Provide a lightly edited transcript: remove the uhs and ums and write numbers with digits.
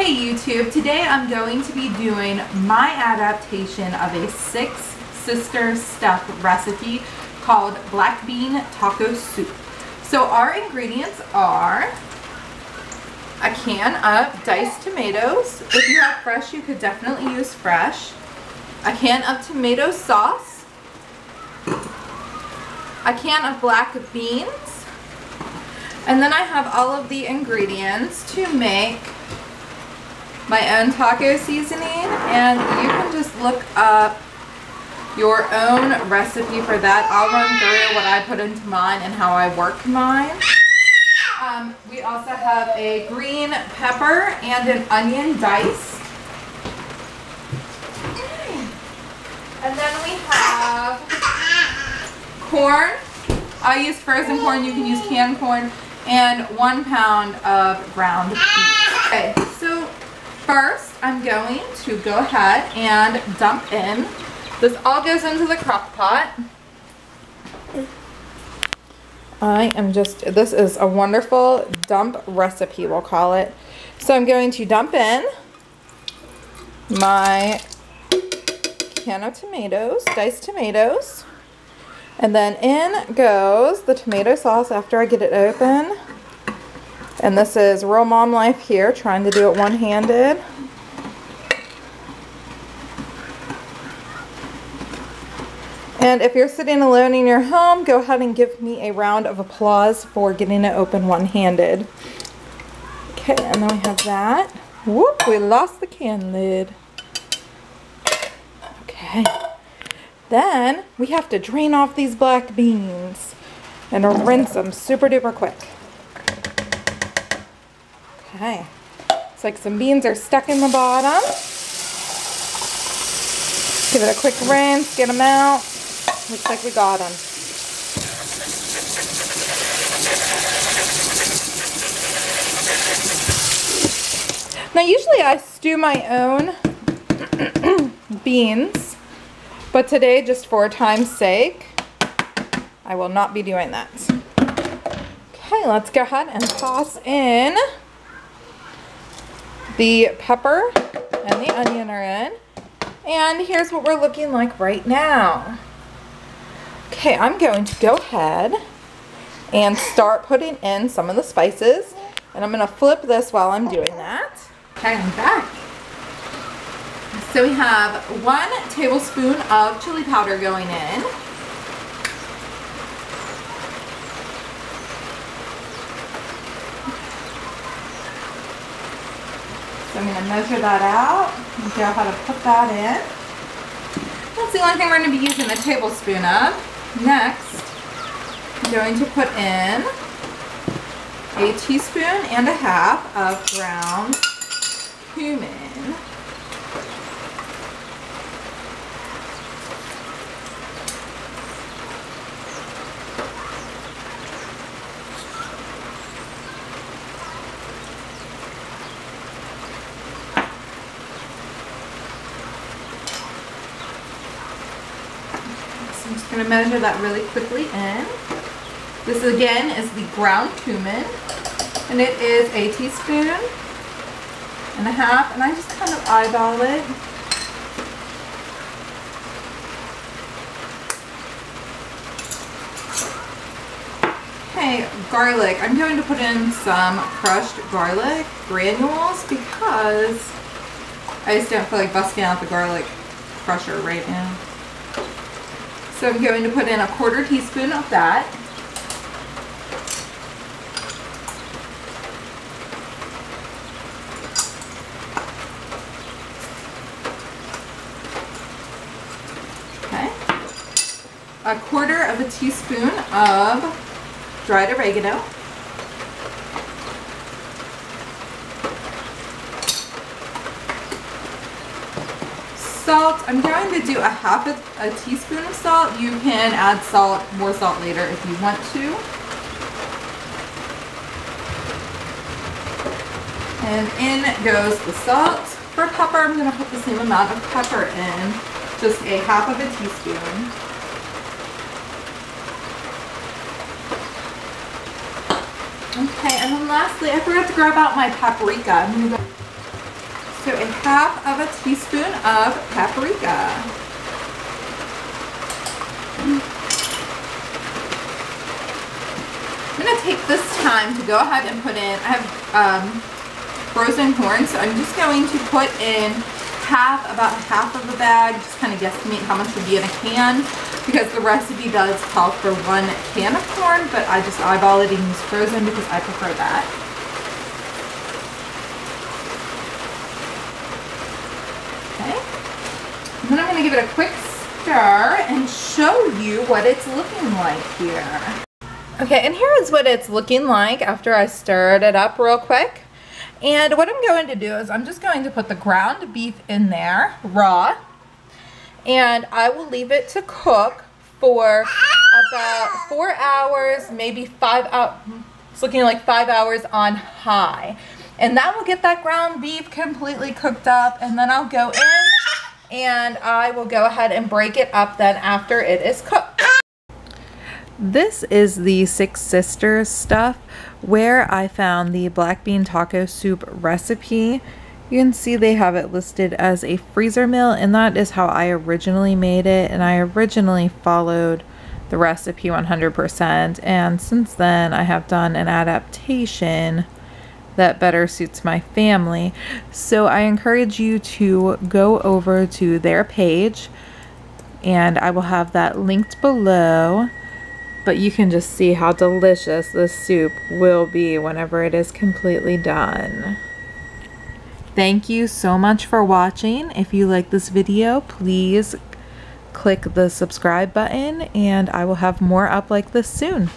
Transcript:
Hey YouTube, today I'm going to be doing my adaptation of a Six Sisters stuff recipe called black bean taco soup. So our ingredients are a can of diced tomatoes. If you have fresh, you could definitely use fresh. A can of tomato sauce. A can of black beans. And then I have all of the ingredients to make my own taco seasoning, and you can just look up your own recipe for that. I'll run through what I put into mine and how I work mine. We also have a green pepper and an onion dice. And then we have corn. I use frozen corn, you can use canned corn, and 1 pound of ground beef. Okay, so first I'm going to go ahead and dump in. This all goes into the crock pot. This is a wonderful dump recipe, we'll call it. So I'm going to dump in my can of tomatoes, diced tomatoes. And then in goes the tomato sauce after I get it open. And this is real mom life here, trying to do it one-handed. And if you're sitting alone in your home, go ahead and give me a round of applause for getting it open one-handed. Okay, and then we have that. Whoop, we lost the can lid. Okay. Then we have to drain off these black beans and rinse them super duper quick. Okay, it's like some beans are stuck in the bottom. Give it a quick rinse, get them out. Looks like we got them. Now usually I stew my own beans, but today, just for time's sake, I will not be doing that. Okay, let's go ahead and toss in. The pepper and the onion are in. And here's what we're looking like right now. Okay, I'm going to go ahead and start putting in some of the spices. And I'm going to flip this while I'm doing that. Okay, I'm back. So we have 1 tablespoon of chili powder going in. So I'm going to measure that out and figure out how to put that in. That's the only thing we're going to be using a tablespoon of. Next, I'm going to put in a teaspoon and a half of ground cumin. I'm just going to measure that really quickly in. This again is the ground cumin, and it is a teaspoon and a half, and I just kind of eyeball it. Okay, garlic. I'm going to put in some crushed garlic granules because I just don't feel like busting out the garlic crusher right now. So I'm going to put in a 1/4 teaspoon of that. Okay. A 1/4 teaspoon of dried oregano. Salt, I'm going to do a 1/2 teaspoon of salt. You can add more salt later if you want to. And in goes the salt. For pepper, I'm going to put the same amount of pepper in, just a 1/2 teaspoon. Okay, and then lastly, I forgot to grab out my paprika. I'm gonna go So a half of a teaspoon of paprika. I'm gonna take this time to go ahead and put in, I have frozen corn, so I'm just going to put in about half of a bag, just kind of guesstimate how much would be in a can, because the recipe does call for 1 can of corn, but I just eyeball it and use frozen because I prefer that. Okay, and then I'm going to give it a quick stir and show you what it's looking like here. Okay, and here is what it's looking like after I stirred it up real quick. And what I'm going to do is I'm just going to put the ground beef in there, raw, and I will leave it to cook for about 4 hours, maybe 5 hours. It's looking like 5 hours on high. And that will get that ground beef completely cooked up, and then I'll go in and I will go ahead and break it up then after it is cooked. This is the Six Sisters stuff where I found the black bean taco soup recipe. You can see they have it listed as a freezer meal, and that is how I originally made it, and I originally followed the recipe 100%, and since then I have done an adaptation that better suits my family. So I encourage you to go over to their page, and I will have that linked below. But you can just see how delicious this soup will be whenever it is completely done. Thank you so much for watching. If you like this video, please click the subscribe button, and I will have more up like this soon.